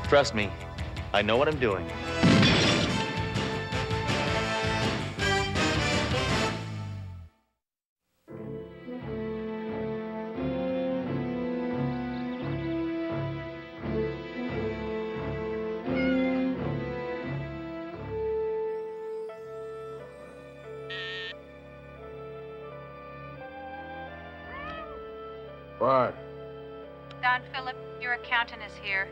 Trust me, I know what I'm doing. What? Don Philip, your accountant is here.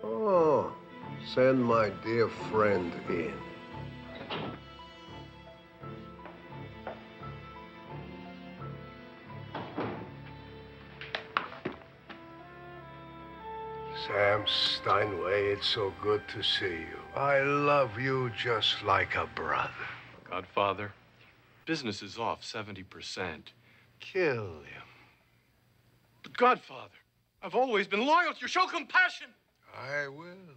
Oh, send my dear friend in. Sam Steinway, it's so good to see you. I love you just like a brother. Godfather, business is off 70%. Kill him. But Godfather, I've always been loyal to you. Show compassion. I will.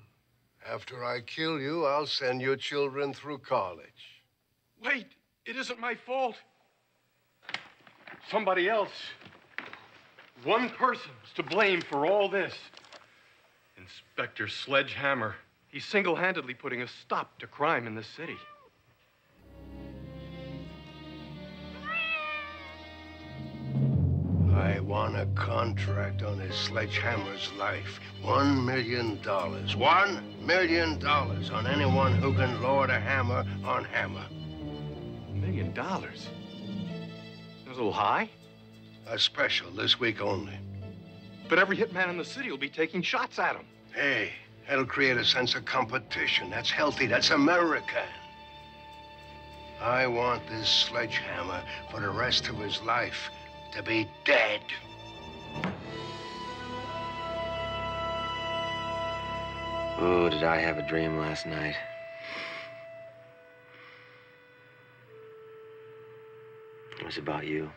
After I kill you, I'll send your children through college. Wait, it isn't my fault. Somebody else. One person's to blame for all this. Inspector Sledgehammer. He's single-handedly putting a stop to crime in this city. I want a contract on his Sledgehammer's life. $1 million. $1 million on anyone who can lord a hammer on Hammer. $1 million? That was a little high. A special this week only. But every hitman in the city will be taking shots at him. Hey, that'll create a sense of competition. That's healthy. That's American. I want this Sledgehammer for the rest of his life to be dead. Oh, did I have a dream last night? It was about you.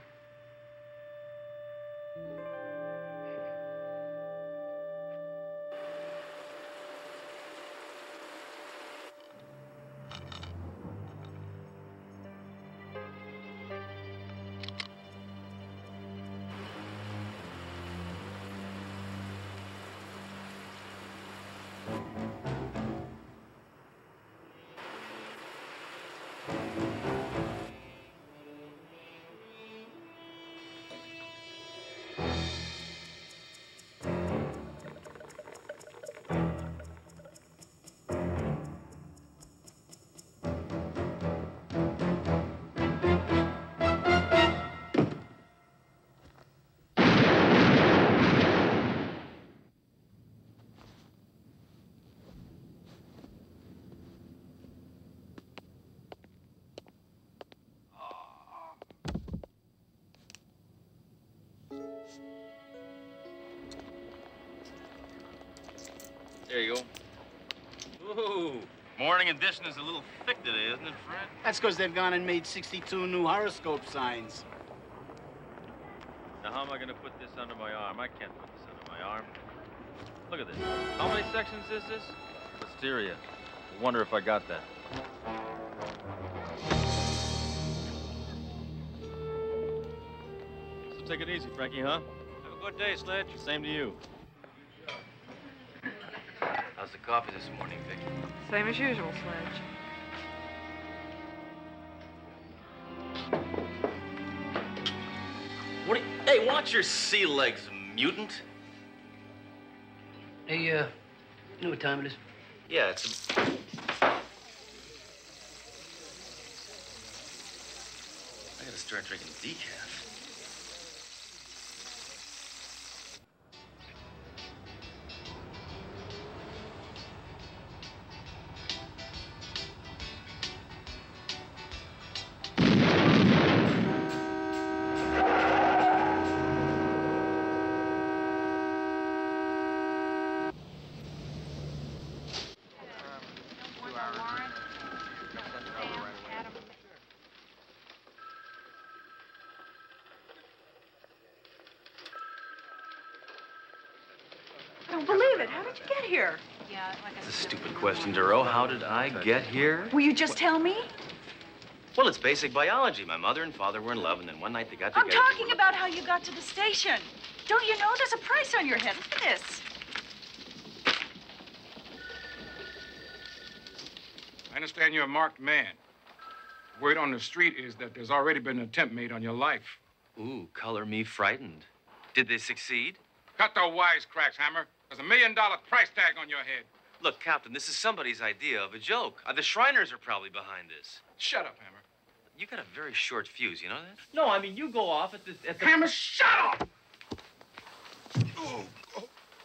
There you go. Ooh, morning edition is a little thick today, isn't it, Fred? That's because they've gone and made 62 new horoscope signs. Now, how am I going to put this under my arm? I can't put this under my arm. Look at this. How many sections is this? Listeria. I wonder if I got that. So take it easy, Frankie, huh? Have a good day, Sledge. Same to you. How's the coffee this morning, Vicky? Same as usual, Sledge. Hey, watch your sea legs, mutant. Hey, you know what time it is? Yeah, it's I gotta start drinking decaf. I don't believe it. How did you get here? Yeah, like It's a stupid question, Duro. How did I get here? Will you just tell me? Well, it's basic biology. My mother and father were in love, and then one night they got I'm together. talking about how you got to the station. Don't you know there's a price on your head? Look at this. I understand you're a marked man. Word on the street is that there's already been an attempt made on your life. Ooh, color me frightened. Did they succeed? Cut the wisecracks, Hammer. There's $1 million price tag on your head. Look, Captain, this is somebody's idea of a joke. The Shriners are probably behind this. Shut up, Hammer. You got a very short fuse, you know that? No, I mean, you go off at the... Hammer, shut up! Oh,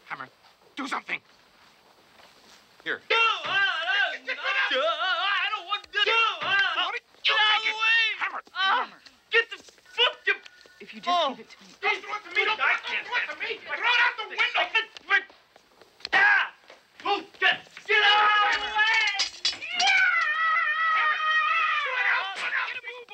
Hammer, do something. Here. No, I don't want to do it. Get out of the way! Hammer, Hammer. Get the fuck... If you just give it to me. Don't throw it to me! Don't throw it to me! Throw it out the window! Get out of the way!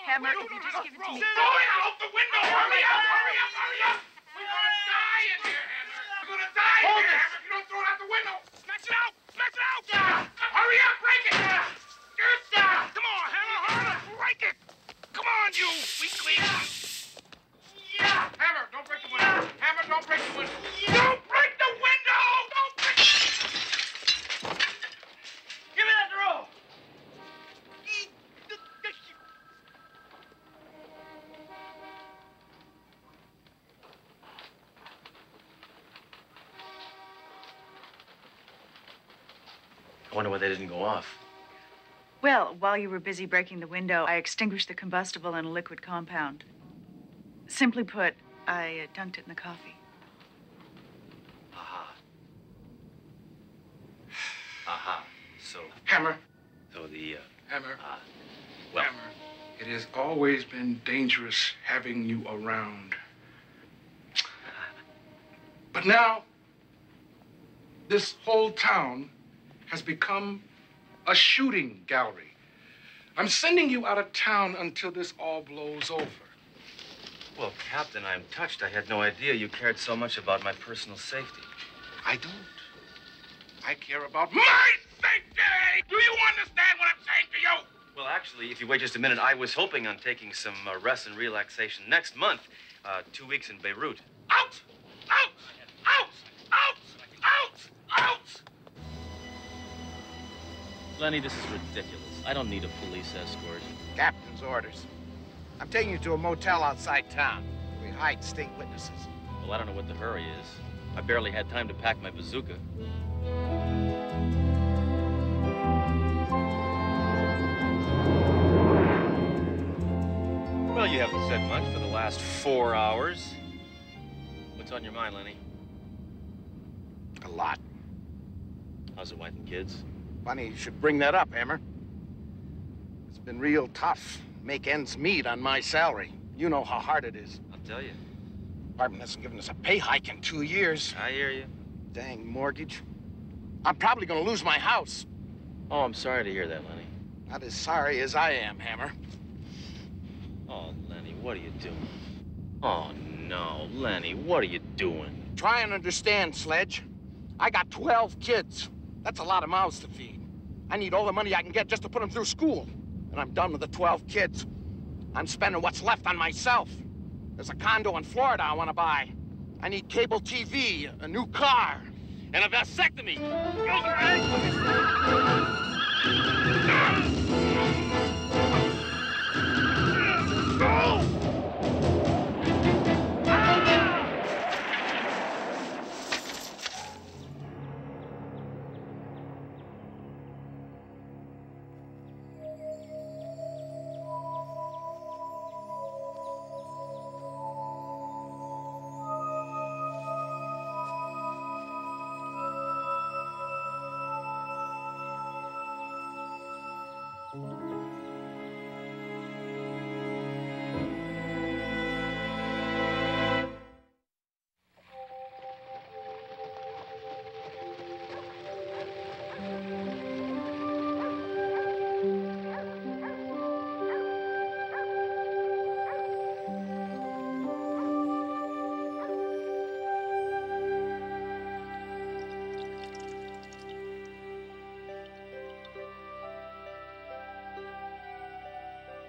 Hammer, if you just give it to me. Throw it out the window! Hurry up! Hurry up! Hurry up! We're gonna die in here, Hammer! We're gonna die in here, Hammer, if you don't throw it out the window! Smash it out! Smash it out! Hurry up! Break it! Come on, Hammer! Hurry up! Break it! Come on, you weakling! Hammer, don't break the window! Hammer, don't break the window! Don't break the window! Don't break... Give me that roll! I wonder why they didn't go off. Well, while you were busy breaking the window, I extinguished the combustible in a liquid compound. Simply put, I dunked it in the coffee. Aha. Aha. So Hammer, the, Hammer, well, Hammer, it has always been dangerous having you around. But now, this whole town has become a shooting gallery. I'm sending you out of town until this all blows over. well, Captain, I'm touched. I had no idea you cared so much about my personal safety. I don't. I care about my safety! Do you understand what I'm saying to you? Well, actually, if you wait just a minute, I was hoping on taking some rest and relaxation next month. 2 weeks in Beirut. Out! Out! Out! Out! Out! Out! Lenny, this is ridiculous. I don't need a police escort. Captain's orders. I'm taking you to a motel outside town. We hide state witnesses. Well, I don't know what the hurry is. I barely had time to pack my bazooka. Well, you haven't said much for the last 4 hours. What's on your mind, Lenny? A lot. How's the wife and kids? Funny you should bring that up, Hammer. It's been real tough. Make ends meet on my salary. You know how hard it is. I'll tell you. Department hasn't given us a pay hike in 2 years. I hear you. Dang mortgage. I'm probably gonna lose my house. Oh, I'm sorry to hear that, Lenny. Not as sorry as I am, Hammer. Oh, Lenny, what are you doing? Oh, no, Lenny, what are you doing? Try and understand, Sledge. I got 12 kids. That's a lot of mouths to feed. I need all the money I can get just to put them through school. And I'm done with the 12 kids. I'm spending what's left on myself. There's a condo in Florida I want to buy. I need cable TV, a new car, and a vasectomy.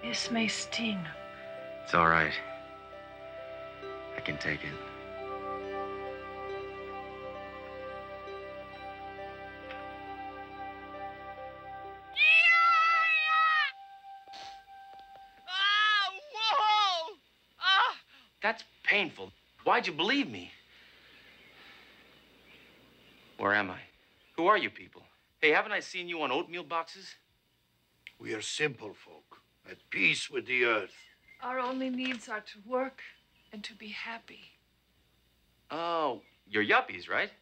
This may sting. It's all right. I can take it. That's painful. Why'd you believe me? Where am I? Who are you people? Hey, haven't I seen you on oatmeal boxes? We are simple folk, at peace with the earth. Our only needs are to work and to be happy. Oh, you're yuppies, right?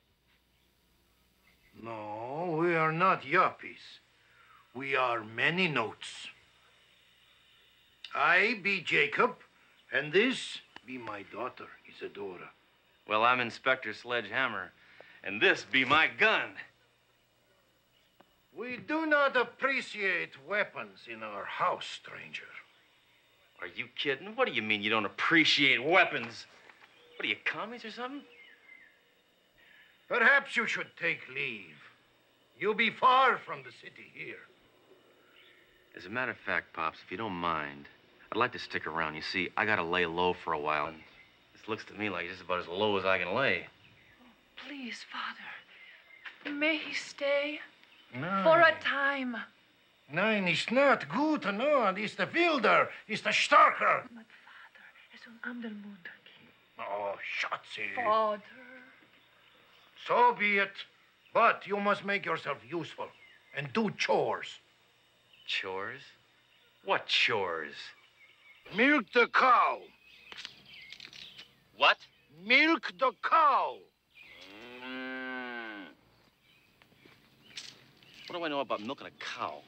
No, we are not yuppies. We are many notes. I be Jacob, and this be my daughter, Isadora. Well, I'm Inspector Sledgehammer, and this be my gun. We do not appreciate weapons in our house, stranger. Are you kidding? What do you mean you don't appreciate weapons? What are you, commies or something? Perhaps you should take leave. You'll be far from the city here. As a matter of fact, Pops, if you don't mind, I'd like to stick around. You see, I gotta lay low for a while, and this looks to me like just about as low as I can lay. Please, Father, may he stay Nein. for a time. Nein, ist not gut, no. Ist der Wilder, ist der Starker. But Father, es ander Mutterkind. Oh, Schatzi. Father. So be it. But you must make yourself useful and do chores. Chores? What chores? Milk the cow. What? Milk the cow. What do I know about milking a cow?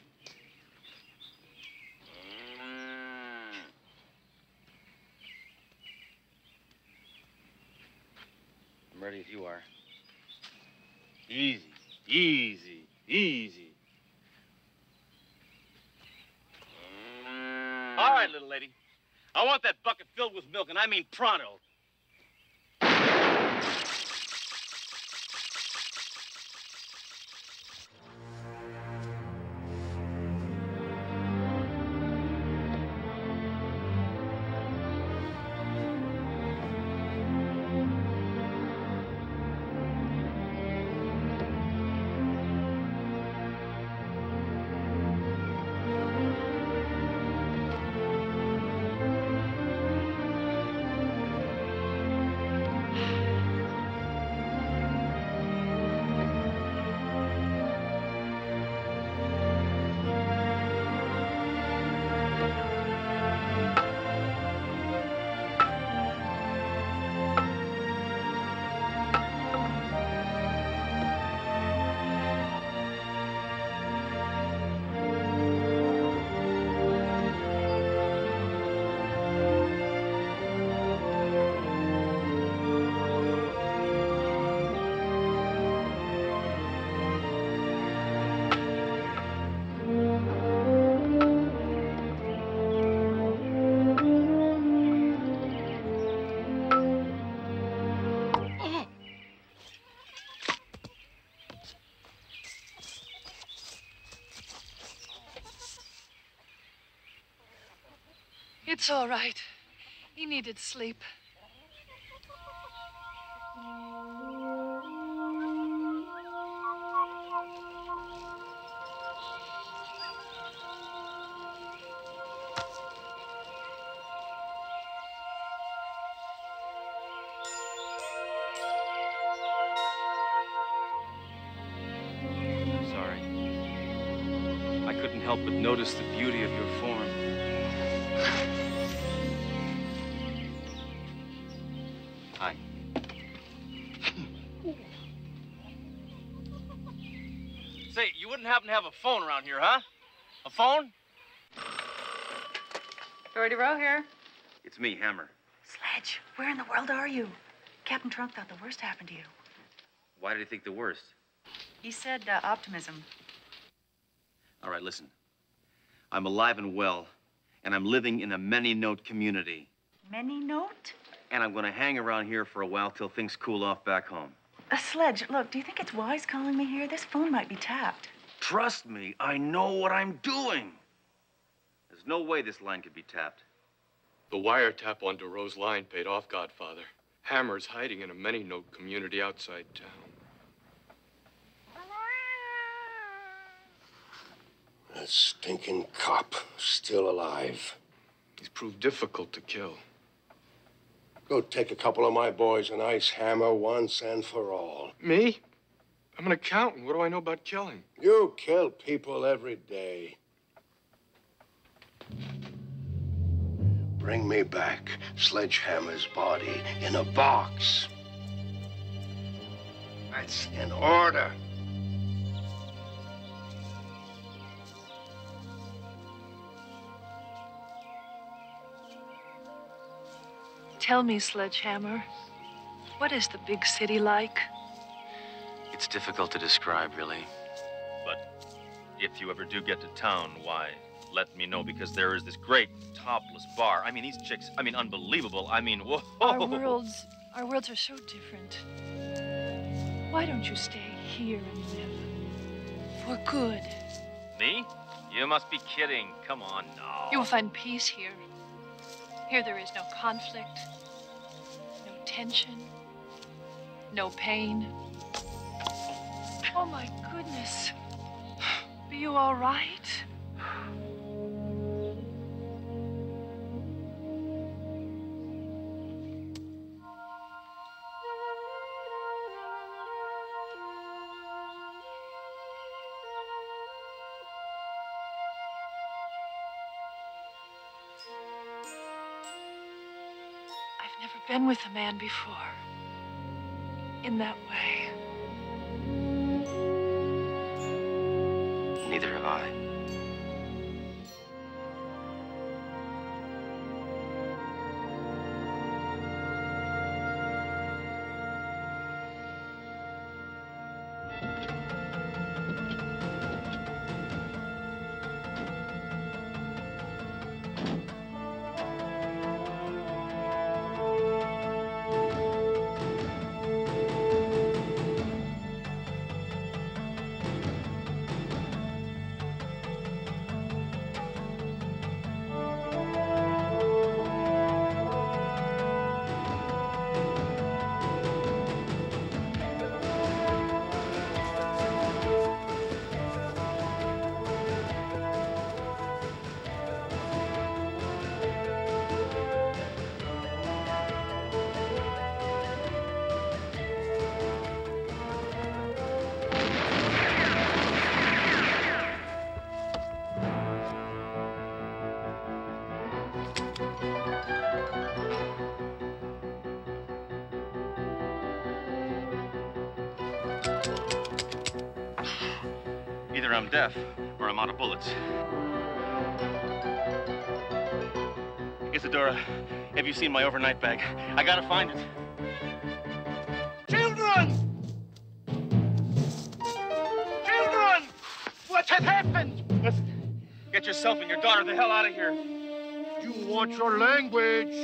I'm ready if you are. Easy, easy, easy. All right, little lady. I want that bucket filled with milk, and I mean pronto. It's all right. He needed sleep. I'm sorry. I couldn't help but notice the beauty of your form. Hi. Say, you wouldn't happen to have a phone around here, huh? A phone? Dory Row here. It's me, Hammer. Sledge, where in the world are you? Captain Trunk thought the worst happened to you. Why did he think the worst? He said optimism. All right, listen. I'm alive and well, and I'm living in a many-note community. Many note? And I'm going to hang around here for a while till things cool off back home. Sledge, look, do you think it's wise calling me here? This phone might be tapped. Trust me, I know what I'm doing. There's no way this line could be tapped. The wiretap on DeRoe's line paid off, Godfather. Hammer's hiding in a many-note community outside town. That stinking cop, still alive. He's proved difficult to kill. Go take a couple of my boys and ice Hammer once and for all. Me? I'm an accountant. What do I know about killing? You kill people every day. Bring me back Sledgehammer's body in a box. That's in order. Tell me, Sledgehammer, what is the big city like? It's difficult to describe, really. But if you ever do get to town, why, let me know, because there is this great topless bar. I mean, these chicks, I mean, unbelievable. I mean, whoa. Our worlds are so different. Why don't you stay here and live? For good. Me? You must be kidding. Come on, no. You will find peace here. Here there is no conflict, no tension, no pain. Oh, my goodness. Are you all right? I've never been with a man before. In that way. Neither have I. Either I'm deaf or I'm out of bullets. Isadora, have you seen my overnight bag? I gotta find it. Children! Children! What has happened? Listen, get yourself and your daughter the hell out of here. You watch your language.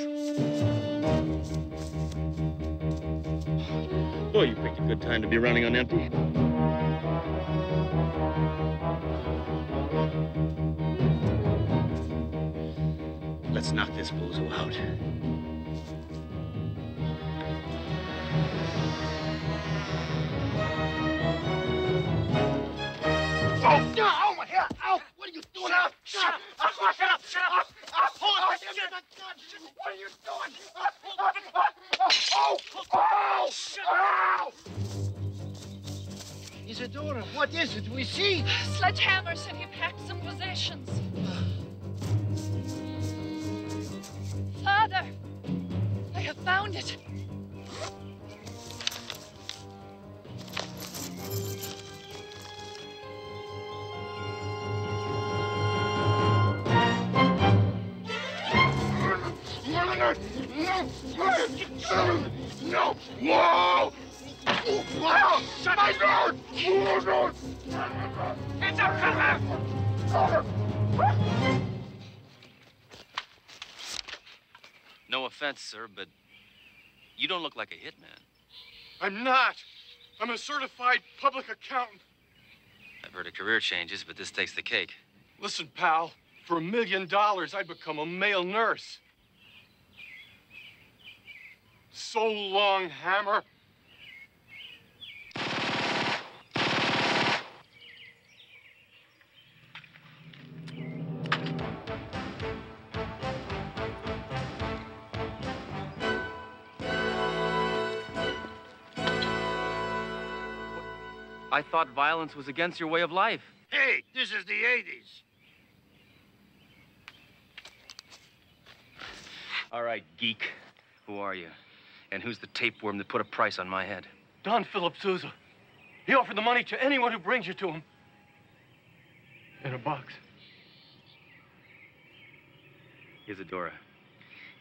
Boy, you picked a good time to be running on empty. Let's knock this bozo out. Oh, no! Oh, my hair! Ow! What are you doing? Shut up! Shut up! Shut up! Shut up! Hold on! What are you doing? Oh! Oh! Ow! Isadora, what is it? We see. Sledgehammer said he packed some possessions. Father, I have found it. No! Whoa! Wow! Shut my door! Hands up, No offense, sir, but you don't look like a hitman. I'm not. I'm a certified public accountant. I've heard of career changes, but this takes the cake. Listen, pal, for $1 million, I'd become a male nurse. So long, Hammer. I thought violence was against your way of life. Hey, this is the 80s. All right, geek. Who are you? And who's the tapeworm that put a price on my head? Don Philip Sousa. He offered the money to anyone who brings you to him. In a box. Isadora,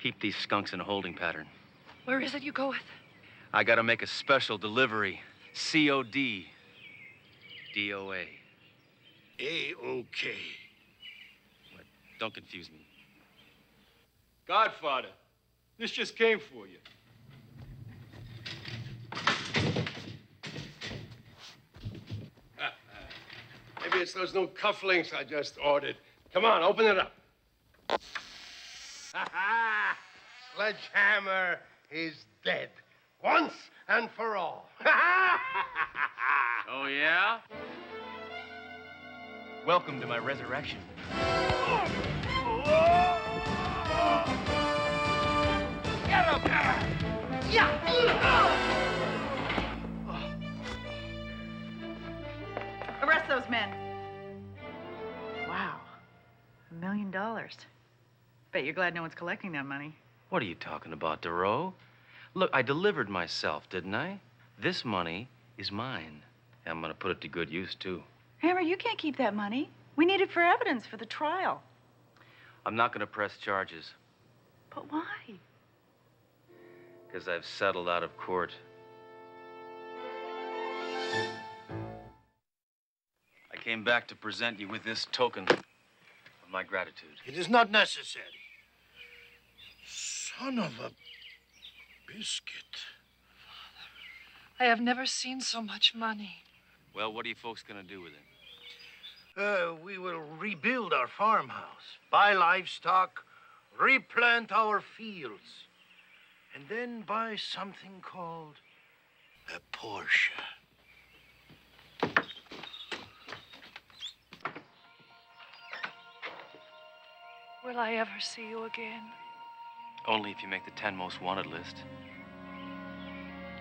keep these skunks in a holding pattern. Where is it you go with? I gotta make a special delivery. COD. DOA. A-OK. What? Don't confuse me. Godfather, this just came for you. Maybe it's those new cufflinks I just ordered. Come on, open it up. Sledgehammer is dead. Once and for all. Oh, yeah? Welcome to my resurrection. Get him! Arrest those men. Wow. $1 million. Bet you're glad no one's collecting that money. What are you talking about, Duro? Look, I delivered myself, didn't I? This money is mine. I'm gonna put it to good use, too. Hammer, you can't keep that money. We need it for evidence for the trial. I'm not gonna press charges. But why? Because I've settled out of court. I came back to present you with this token of my gratitude. It is not necessary. Son of a biscuit. I have never seen so much money. Well, what are you folks gonna do with it? We will rebuild our farmhouse, buy livestock, replant our fields, and then buy something called a Porsche. Will I ever see you again? Only if you make the 10 most wanted list.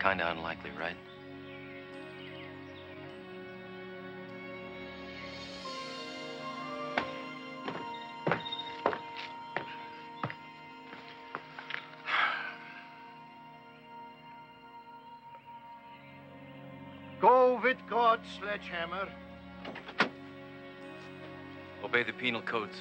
Kinda unlikely, right? Go with God, Sledgehammer. Obey the penal codes.